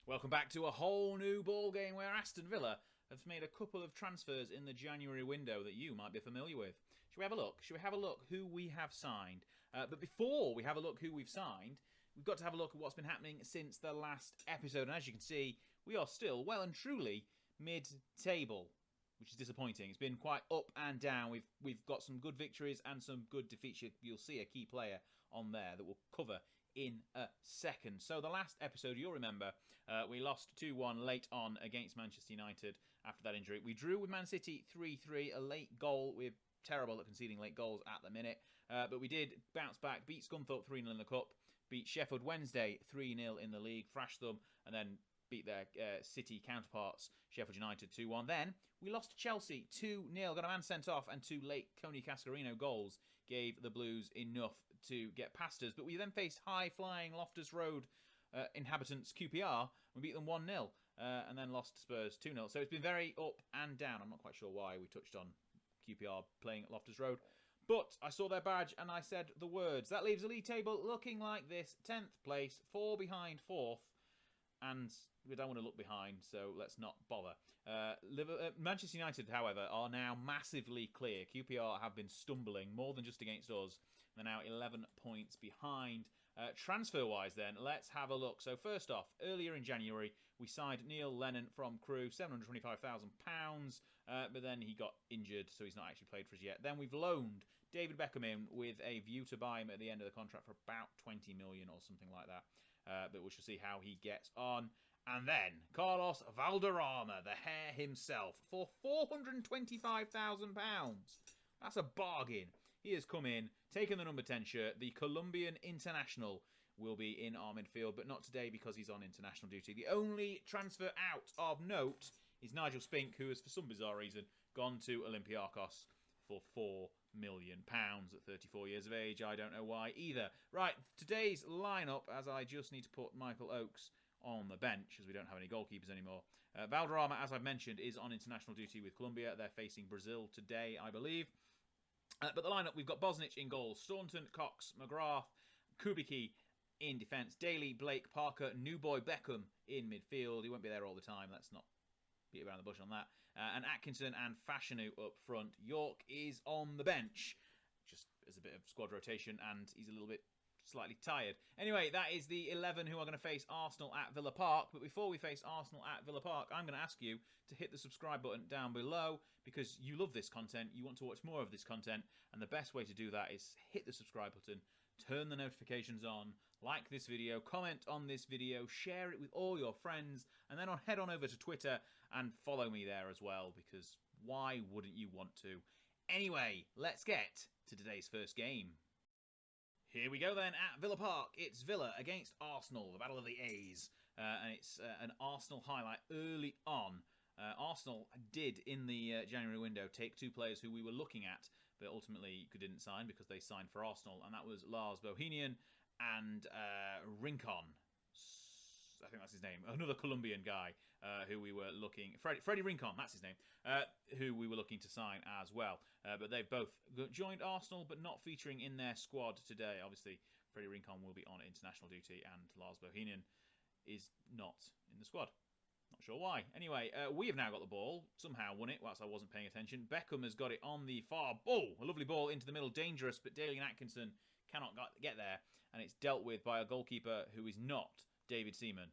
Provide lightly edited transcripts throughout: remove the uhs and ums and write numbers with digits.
Welcome back to a whole new ball game where Aston Villa have made a couple of transfers in the January window that you might be familiar with. Shall we have a look? Shall we have a look who we have signed? But before we have a look who we've signed, we've got to have a look at what's been happening since the last episode. And as you can see, we are still well and truly mid-table, which is disappointing. It's been quite up and down. We've got some good victories and some good defeats. You'll see a key player on there that we'll cover in a second. So the last episode, you'll remember, we lost 2-1 late on against Manchester United after that injury. We drew with Man City 3-3, a late goal. We're terrible at conceding late goals at the minute. But we did bounce back, beat Scunthorpe 3-0 in the Cup, beat Sheffield Wednesday 3-0 in the league, thrashed them, and then beat their City counterparts, Sheffield United 2-1. Then we lost to Chelsea 2-0, got a man sent off, and two late Coney Cascarino goals gave the Blues enough to get past us. But we then faced high-flying Loftus Road inhabitants QPR. We beat them 1-0 and then lost to Spurs 2-0. So it's been very up and down. I'm not quite sure why we touched on QPR playing at Loftus Road. But I saw their badge and I said the words. That leaves the league table looking like this. 10th place, 4 behind 4th. And we don't want to look behind, so let's not bother. Manchester United, however, are now massively clear. QPR have been stumbling more than just against us. They're now 11 points behind. Transfer-wise, then, let's have a look. So first off, earlier in January, we signed Neil Lennon from Crewe, £725,000, but then he got injured, so he's not actually played for us yet. Then we've loaned David Beckham in with a view to buy him at the end of the contract for about 20 million or something like that. But we shall see how he gets on. And then Carlos Valderrama, the Hare himself, for £425,000. That's a bargain. He has come in, taken the number 10 shirt. The Colombian international will be in our midfield, but not today because he's on international duty. The only transfer out of note is Nigel Spink, who has, for some bizarre reason, gone to Olympiacos for £4 million at 34 years of age. I don't know why either. Right, today's lineup, as I just need to put Michael Oakes on the bench, as we don't have any goalkeepers anymore. Valderrama, as I've mentioned, is on international duty with Colombia. They're facing Brazil today, I believe. But the lineup, we've got Bosnich in goal, Staunton, Cox, McGrath, Kubicki in defence, Daly, Blake, Parker, New Boy Beckham in midfield. He won't be there all the time. Let's not beat around the bush on that. And Atkinson and Fashanu up front. York is on the bench, just as a bit of squad rotation, and he's a little bit slightly tired. Anyway, that is the 11 who are going to face Arsenal at Villa Park. But before we face Arsenal at Villa Park, I'm going to ask you to hit the subscribe button down below because you love this content, you want to watch more of this content, and the best way to do that is hit the subscribe button, turn the notifications on, like this video, comment on this video, share it with all your friends, and then head on over to Twitter and follow me there as well, because why wouldn't you want to? Anyway, let's get to today's first game. Here we go then at Villa Park. It's Villa against Arsenal, the Battle of the A's. And it's an Arsenal highlight early on. Arsenal did, in the January window, take two players who we were looking at, but ultimately didn't sign because they signed for Arsenal. And that was Lars Bohinian and Rincon. I think that's his name. Another Colombian guy who we were looking... Freddie Rincon, that's his name. Who we were looking to sign as well. But they've both joined Arsenal, but not featuring in their squad today. Obviously, Freddie Rincon will be on international duty, and Lars Bohinian is not in the squad. Not sure why. Anyway, we have now got the ball. Somehow won it whilst I wasn't paying attention. Beckham has got it on the far... Oh, a lovely ball into the middle. Dangerous, but Daly and Atkinson cannot get there. And it's dealt with by a goalkeeper who is not David Seaman.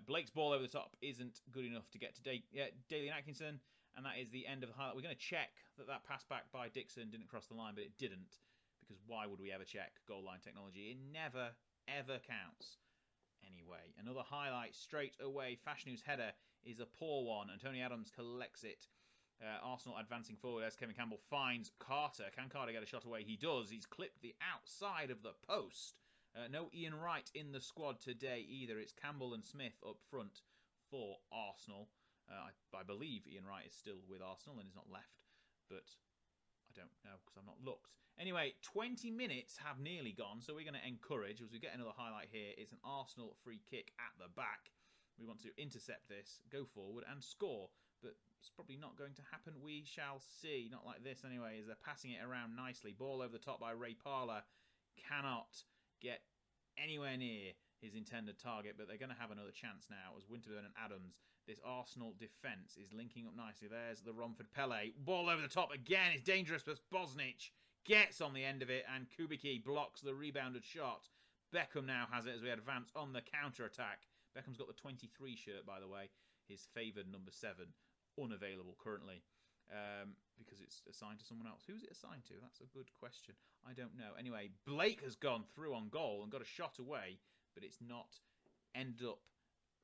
Blake's ball over the top isn't good enough to get to Daly and Atkinson, and that is the end of the highlight. We're going to check that pass back by Dixon didn't cross the line, but it didn't, because why would we ever check goal line technology? It never, ever counts. Anyway, another highlight straight away. Fashanu's header is a poor one, and Tony Adams collects it. Arsenal advancing forward as Kevin Campbell finds Carter. Can Carter get a shot away? He does. He's clipped the outside of the post. No Ian Wright in the squad today either. It's Campbell and Smith up front for Arsenal. I believe Ian Wright is still with Arsenal and is not left, but I don't know because I've not looked. Anyway, 20 minutes have nearly gone, so we're going to encourage, as we get another highlight here, it's an Arsenal free kick at the back. We want to intercept this, go forward and score, but it's probably not going to happen. We shall see. Not like this anyway, as they're passing it around nicely. Ball over the top by Ray Parlour. Cannot get anywhere near his intended target, but they're going to have another chance now as Winterburn and Adams. This Arsenal defence is linking up nicely. There's the Romford Pele. Ball over the top again. It's dangerous, but Bosnich gets on the end of it, and Kubicki blocks the rebounded shot. Beckham now has it as we advance on the counter-attack. Beckham's got the 23 shirt, by the way. His favoured number 7. Unavailable currently. Because it's assigned to someone else. Who's it assigned to? That's a good question. I don't know. Anyway, Blake has gone through on goal and got a shot away, but it's not ended up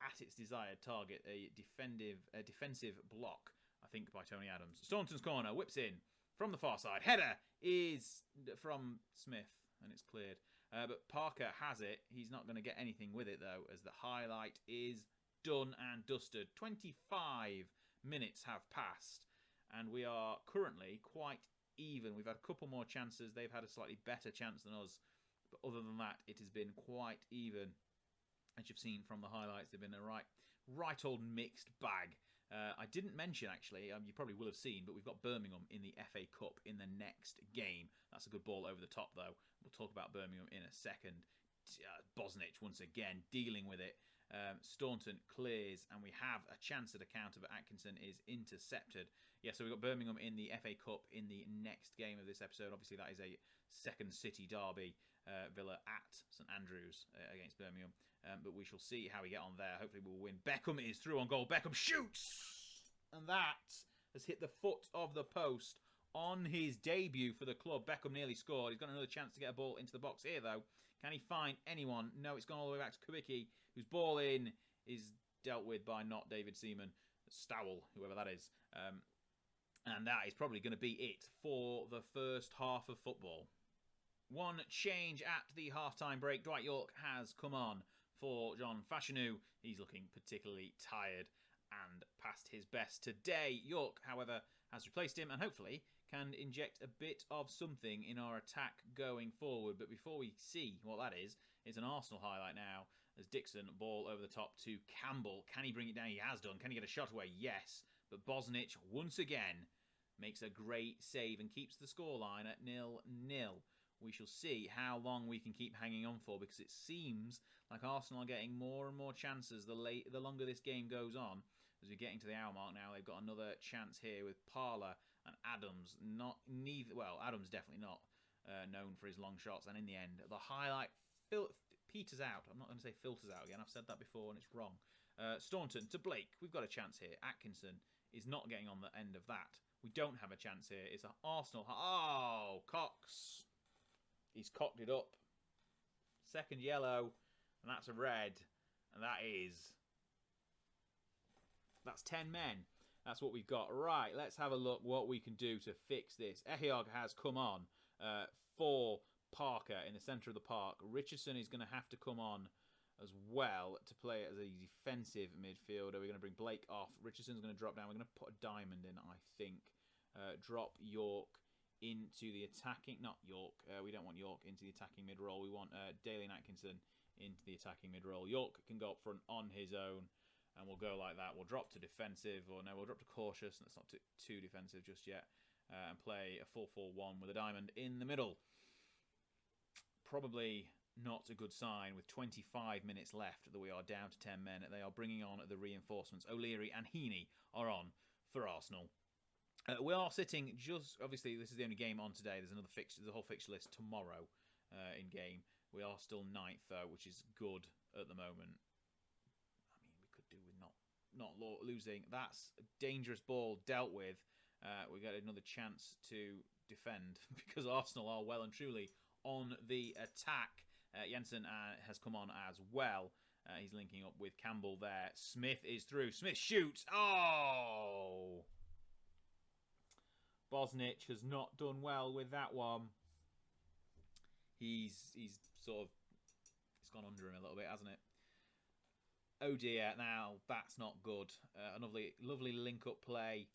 at its desired target. A defensive block, I think, by Tony Adams. Staunton's corner, whips in from the far side. Header is from Smith, and it's cleared. But Parker has it. He's not going to get anything with it, though, as the highlight is done and dusted. 25 minutes have passed, and we are currently quite even. We've had a couple more chances. They've had a slightly better chance than us. But other than that, it has been quite even. As you've seen from the highlights, they've been a right old mixed bag. I didn't mention, actually, you probably will have seen, but we've got Birmingham in the FA Cup in the next game. That's a good ball over the top, though. We'll talk about Birmingham in a second. Bosnich, once again, dealing with it. Staunton clears, and we have a chance at a counter, but Atkinson is intercepted. Yeah, so we've got Birmingham in the FA Cup in the next game of this episode. Obviously, that is a second city derby. Villa at St Andrews against Birmingham. But we shall see how we get on there. Hopefully we'll win. Beckham is through on goal. Beckham shoots! And that has hit the foot of the post on his debut for the club. Beckham nearly scored. He's got another chance to get a ball into the box here, though. Can he find anyone? No, it's gone all the way back to Kubicki, whose ball in is dealt with by not David Seaman. Stowell, whoever that is. And that is probably going to be it for the first half of football. One change at the half-time break. Dwight York has come on for John Fashanu. He's looking particularly tired and past his best today. York, however, has replaced him and hopefully can inject a bit of something in our attack going forward. But before we see what that is, it's an Arsenal highlight now as Dixon, ball over the top to Campbell. Can he bring it down? He has done. Can he get a shot away? Yes. But Bosnich, once again, makes a great save and keeps the scoreline at 0-0. We shall see how long we can keep hanging on for, because it seems like Arsenal are getting more and more chances the longer this game goes on. As we're getting to the hour mark now, they've got another chance here with Parler and Adams. Adams definitely not known for his long shots, and in the end, the highlight peters out. I'm not going to say filters out again. I've said that before, and it's wrong. Staunton to Blake. We've got a chance here. Atkinson is not getting on the end of that. We don't have a chance here. It's an Arsenal. Oh, Cox. He's cocked it up. Second yellow, and that's a red. And that's 10 men. That's what we've got. Right, let's have a look what we can do to fix this. Ehiog has come on for Parker in the centre of the park. Richardson is going to have to come on as well to play as a defensive midfielder. We're going to bring Blake off. Richardson's going to drop down. We're going to put a diamond in, I think. Drop York into the attacking... Not York. We don't want York into the attacking mid-roll. We want Daly and Atkinson into the attacking mid-roll. York can go up front on his own, and we'll go like that. We'll drop to defensive, or no, we'll drop to cautious. That's not too defensive just yet. And play a 4-4-1 with a diamond in the middle. Probably not a good sign with 25 minutes left that we are down to 10 men. They are bringing on the reinforcements. O'Leary and Heaney are on for Arsenal. We are sitting just... Obviously, this is the only game on today. There's another fixture, the whole fixture list tomorrow in game. We are still 9th, though, which is good at the moment. I mean, we could do with not losing. That's a dangerous ball dealt with. We got another chance to defend because Arsenal are well and truly on the attack. Jensen has come on as well. He's linking up with Campbell there. Smith is through. Smith shoots. Oh! Bosnich has not done well with that one. He's gone under him a little bit, hasn't it? Oh dear, now that's not good. A lovely link-up play.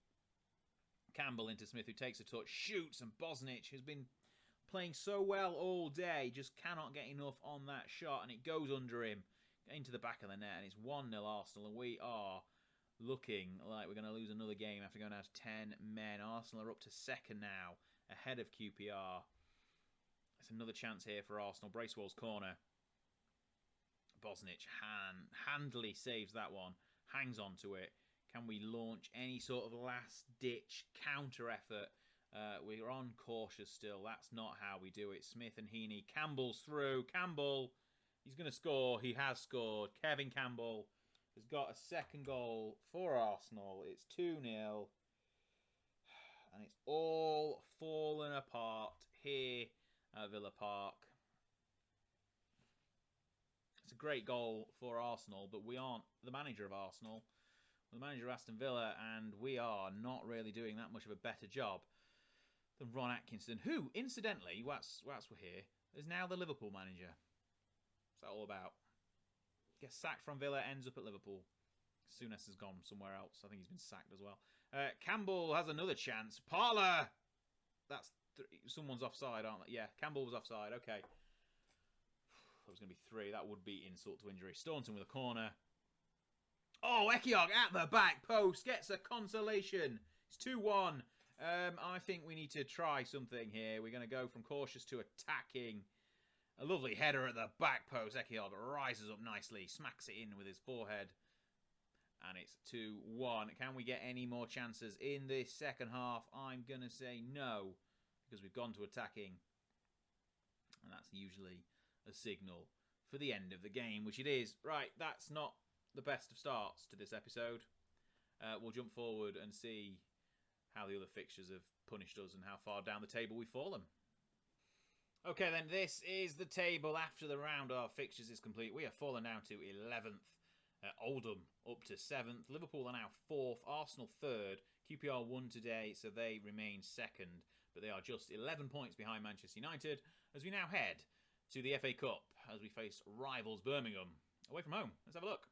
Campbell into Smith, who takes a touch, shoots, and Bosnich has been playing so well all day, just cannot get enough on that shot, and it goes under him into the back of the net, and it's 1-0 Arsenal, and we are looking like we're going to lose another game after going down to 10 men. Arsenal are up to second now, ahead of QPR. It's another chance here for Arsenal. Bracewell's corner. Bosnich handily saves that one, hangs on to it. Can we launch any sort of last-ditch counter effort? We're on cautious still. That's not how we do it. Smith and Heaney. Campbell's through. Campbell, he's going to score. He has scored. Kevin Campbell has got a second goal for Arsenal. It's 2-0. And it's all fallen apart here at Villa Park. It's a great goal for Arsenal, but we aren't the manager of Arsenal. We're the manager of Aston Villa, and we are not really doing that much of a better job than Ron Atkinson, who, incidentally, whilst we're here, is now the Liverpool manager. What's that all about? Gets sacked from Villa, ends up at Liverpool. Souness has gone somewhere else. I think he's been sacked as well. Campbell has another chance. Parler! That's... someone's offside, aren't they? Yeah, Campbell was offside. Okay. That was going to be 3. That would be insult to injury. Staunton with a corner. Oh, Ekiog at the back post. Gets a consolation. It's 2-1. I think we need to try something here. We're going to go from cautious to attacking. A lovely header at the back post. Ekiog rises up nicely. Smacks it in with his forehead. And it's 2-1. Can we get any more chances in this second half? I'm going to say no. Because we've gone to attacking. And that's usually a signal for the end of the game, which it is. Right, that's not the best of starts to this episode. We'll jump forward and see how the other fixtures have punished us and how far down the table we've fallen. Okay, then, this is the table after the round of fixtures is complete. We have fallen down to 11th. Oldham up to 7th. Liverpool are now 4th. Arsenal 3rd. QPR won today, so they remain 2nd. But they are just 11 points behind Manchester United as we now head to the FA Cup as we face rivals Birmingham away from home. Let's have a look.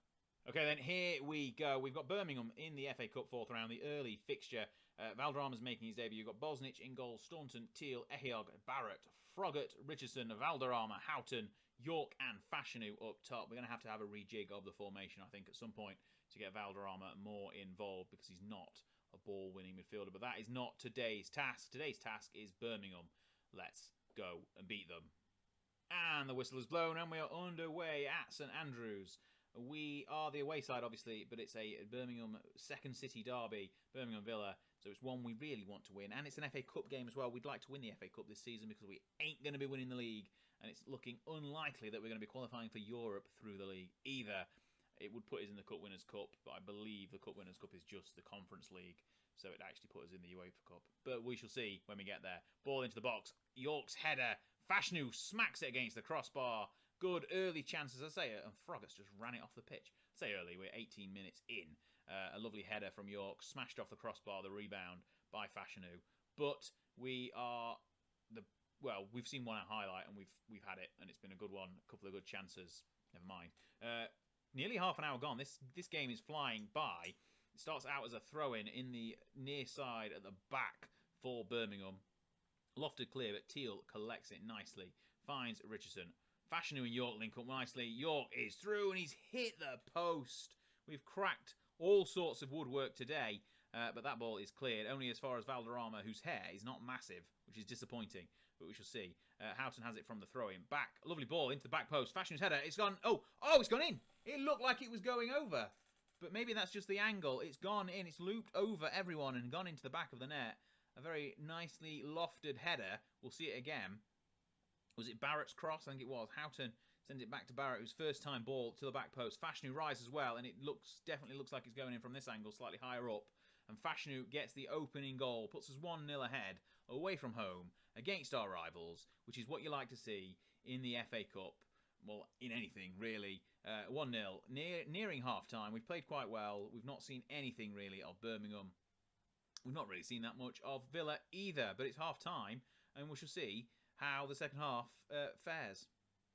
Okay, then, here we go. We've got Birmingham in the FA Cup 4th round, the early fixture. Valderrama's making his debut. You've got Bosnich in goal, Staunton, Teal, Ehiog, Barrett, Froggatt, Richardson, Valderrama, Houghton, York and Fashanu up top. We're going to have a rejig of the formation, I think, at some point to get Valderrama more involved because he's not a ball-winning midfielder. But that is not today's task. Today's task is Birmingham. Let's go and beat them. And the whistle is blown and we are underway at St Andrews. We are the away side, obviously, but it's a Birmingham second city derby, Birmingham Villa. So it's one we really want to win. And it's an FA Cup game as well. We'd like to win the FA Cup this season because we ain't going to be winning the league. And it's looking unlikely that we're going to be qualifying for Europe through the league either. It would put us in the Cup Winners' Cup, but I believe the Cup Winners' Cup is just the Conference League. So it actually put us in the UEFA Cup. But we shall see when we get there. Ball into the box. York's header. Fashanu smacks it against the crossbar. Good early chances, I say it, and Froggatt's just ran it off the pitch. I say early, we're 18 minutes in. A lovely header from York, smashed off the crossbar, the rebound by Fashanu. But we are we've seen one at highlight and we've had it, and it's been a good one. A couple of good chances. Never mind. Nearly half an hour gone. This game is flying by. It starts out as a throw-in the near side at the back for Birmingham. Lofted clear, but Teal collects it nicely. Finds Richardson. Fashanu and York link up nicely. York is through and he's hit the post. We've cracked all sorts of woodwork today, but that ball is cleared only as far as Valderrama, whose hair is not massive, which is disappointing, but we shall see. Houghton has it from the throw-in. Back, a lovely ball into the back post. Fashanu's header, it's gone, it's gone in. It looked like it was going over, but maybe that's just the angle. It's gone in, it's looped over everyone and gone into the back of the net. A very nicely lofted header. We'll see it again. Was it Barrett's cross? I think it was. Houghton sends it back to Barrett, whose first time ball to the back post. Fashanu rises well, and it definitely looks like it's going in from this angle, slightly higher up. And Fashanu gets the opening goal, puts us 1-0 ahead, away from home, against our rivals, which is what you like to see in the FA Cup. Well, in anything, really. 1-0, nearing half-time. We've played quite well. We've not seen anything, really, of Birmingham. We've not really seen that much of Villa either, but it's half-time, and we shall see how the second half fares.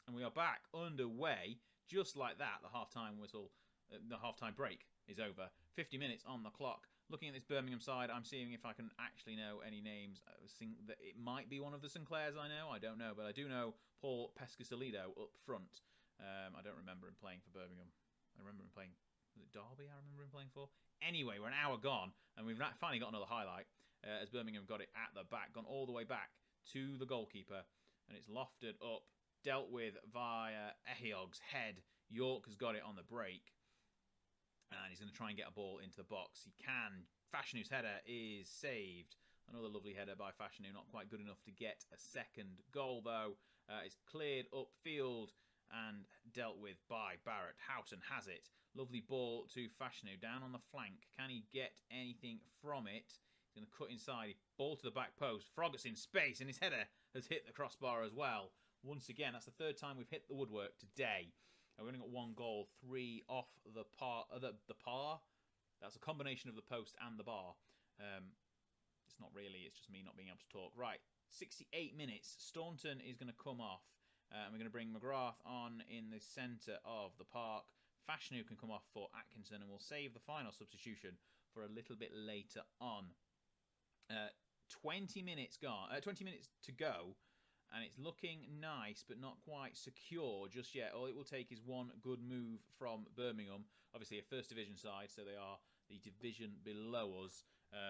And we are back underway, just like that. The half-time whistle, the half-time break is over. 50 minutes on the clock. Looking at this Birmingham side, I'm seeing if I can actually know any names. It might be one of the Sinclairs I know. I don't know, but I do know Paul Pescasolido up front. I don't remember him playing for Birmingham. I remember him playing... Was it Derby I remember him playing for? Anyway, we're an hour gone, and we've finally got another highlight as Birmingham got it at the back, gone all the way back to the goalkeeper, and it's lofted up, dealt with via Ehiog's head York has got it on the break. And he's going to try and get a ball into the box. He can. Fashanu's header is saved. Another lovely header by Fashanu. Not quite good enough to get a second goal, though. It's cleared upfield and dealt with by Barrett. Houghton has it. Lovely ball to Fashanu. Down on the flank. Can he get anything from it? He's going to cut inside. Ball to the back post. Froggett's in space, and his header has hit the crossbar as well. Once again, that's the third time we've hit the woodwork today. We've only got one goal, 3 off the par. The par? That's a combination of the post and the bar. It's not really, it's just me not being able to talk. Right, 68 minutes. Staunton is going to come off. And we're going to bring McGrath on in the centre of the park. Fashanu can come off for Atkinson, and we'll save the final substitution for a little bit later on. 20 minutes gone. 20 minutes to go. And it's looking nice, but not quite secure just yet. All it will take is one good move from Birmingham. Obviously, a First Division side, so they are the division below us.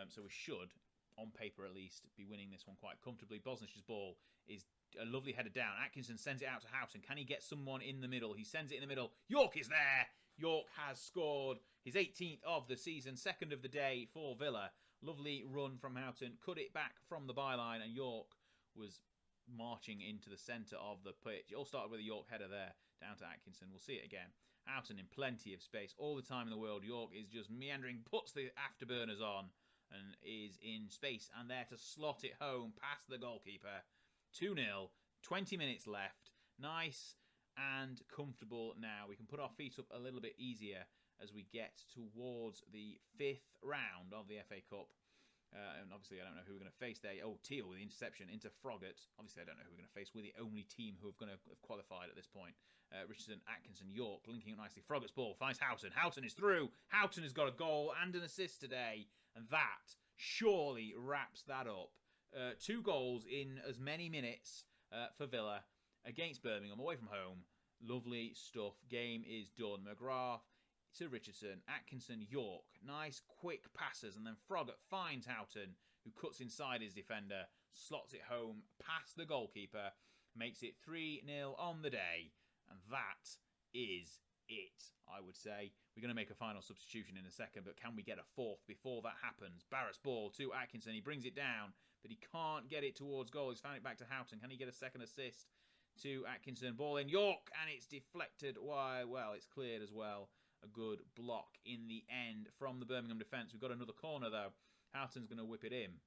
So we should, on paper at least, be winning this one quite comfortably. Bosnich's ball is a lovely header down. Atkinson sends it out to Houghton. Can he get someone in the middle? He sends it in the middle. York is there. York has scored his 18th of the season, second of the day for Villa. Lovely run from Houghton. Cut it back from the byline, and York was marching into the centre of the pitch. It all started with a York header there, down to Atkinson. We'll see it again. Houghton in plenty of space, all the time in the world. York is just meandering, puts the afterburners on, and is in space, and there to slot it home past the goalkeeper. 2-0, 20 minutes left. Nice and comfortable now. We can put our feet up a little bit easier as we get towards the 5th round of the FA Cup. And obviously, I don't know who we're going to face there. Oh, Teal with the interception into Froggett. Obviously, I don't know who we're going to face. We're the only team who are going to have qualified at this point. Richardson, Atkinson, York linking up nicely. Froggett's ball finds Houghton. Houghton is through. Houghton has got a goal and an assist today. And that surely wraps that up. 2 goals in as many minutes for Villa against Birmingham, away from home. Lovely stuff. Game is done. McGrath to Richardson, Atkinson, York. Nice quick passes, and then Froggett finds Houghton, who cuts inside his defender, slots it home past the goalkeeper, makes it 3-0 on the day, and that is it, I would say. We're going to make a final substitution in a second, but can we get a fourth before that happens? Barrett's ball to Atkinson. He brings it down, but he can't get it towards goal. He's found it back to Houghton. Can he get a second assist to Atkinson? Ball in York, and it's deflected. Why? Well, it's cleared as well. A good block in the end from the Birmingham defence. We've got another corner, though. Houghton's going to whip it in.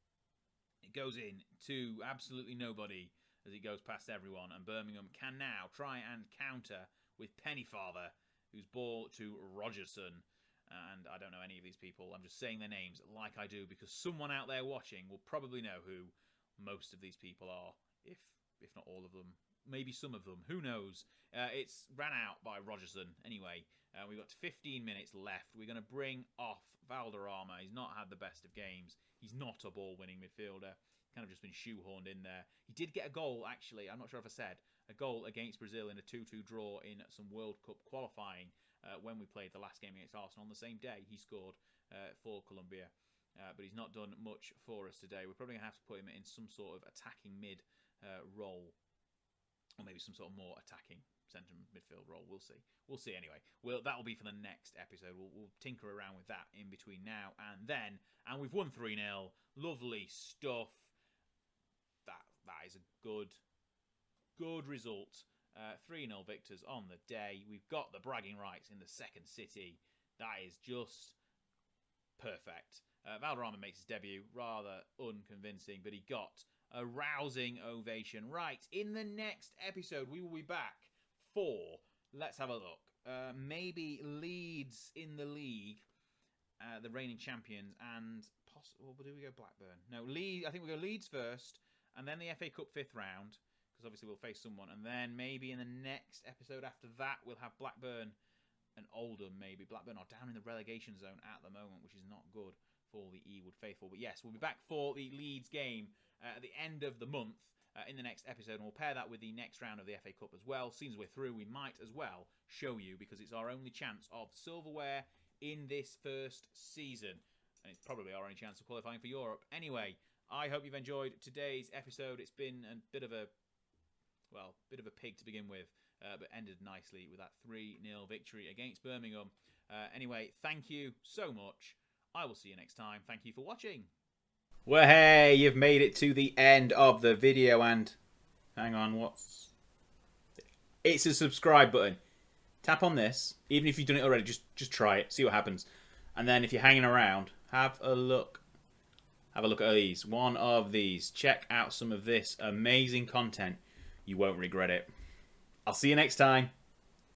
It goes in to absolutely nobody as it goes past everyone, and Birmingham can now try and counter with Pennyfather, whose ball to Rogerson. And I don't know any of these people. I'm just saying their names like I do, because someone out there watching will probably know who most of these people are, if not all of them. Maybe some of them. Who knows? It's ran out by Rogerson. Anyway, we've got 15 minutes left. We're going to bring off Valderrama. He's not had the best of games. He's not a ball-winning midfielder. Kind of just been shoehorned in there. He did get a goal, actually. I'm not sure if I said. A goal against Brazil in a 2-2 draw in some World Cup qualifying when we played the last game against Arsenal. On the same day, he scored for Colombia. But he's not done much for us today. We're probably going to have to put him in some sort of attacking mid role. Or maybe some sort of more attacking centre midfield role. We'll see. We'll see anyway. That'll be for the next episode. We'll tinker around with that in between now and then. And we've won 3-0. Lovely stuff. That is a good result. 3-0 victors on the day. We've got the bragging rights in the second city. That is just perfect. Valderrama makes his debut. Rather unconvincing, but he got a rousing ovation. Right, in the next episode, we will be back for, let's have a look, maybe Leeds in the league, the reigning champions, and possible, do we go Blackburn? No, Leeds. I think we go Leeds first, and then the FA Cup 5th round, because obviously we'll face someone, and then maybe in the next episode after that, we'll have Blackburn and Oldham, maybe. Blackburn are down in the relegation zone at the moment, which is not good for the Ewood faithful. But yes, we'll be back for the Leeds game at the end of the month in the next episode, and we'll pair that with the next round of the FA Cup as well. Since we're through, we might as well show you, because it's our only chance of silverware in this first season, and it's probably our only chance of qualifying for Europe. Anyway, I hope you've enjoyed today's episode. It's been a bit of a pig to begin with. but ended nicely with that 3-0 victory against Birmingham. Anyway, thank you so much. I will see you next time. Thank you for watching. Well, hey, you've made it to the end of the video, and hang on, it's a subscribe button. Tap on this, even if you've done it already, just try it, see what happens. And then if you're hanging around, have a look at these. One of these. Check out some of this amazing content. You won't regret it. I'll see you next time.